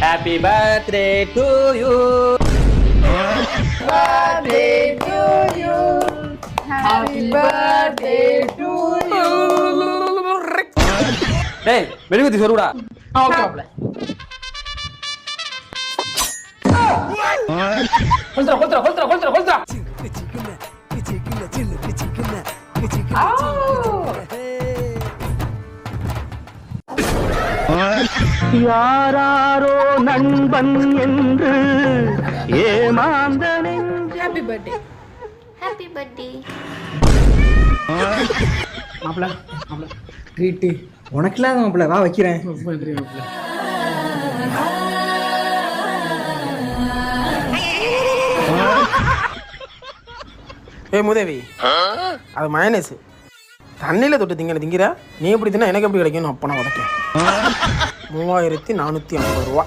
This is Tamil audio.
Happy birthday to you. Birthday to you. Happy birthday to you. டேய் வெடிகுத்தி சொருடா. ஓகே மாப்ள. கொல்றா. யாராரோ நண்பன் என்று ஏமாந்தனை. Happy birthday. Happy birthday. மாப்பிள்ள ட்ரீட்டு உனக்கு இல்லாத மாப்பிள்ள வா வைக்கிறேன். ஏய் மூதேவி, அது மயனேஸ் தண்ணியில் தொட்டு திங்கிற நீ எப்படி தின்னா எனக்கு எப்படி கிடைக்கும்? அப்போ நான் உதைக்கேன். 3450 ரூபா.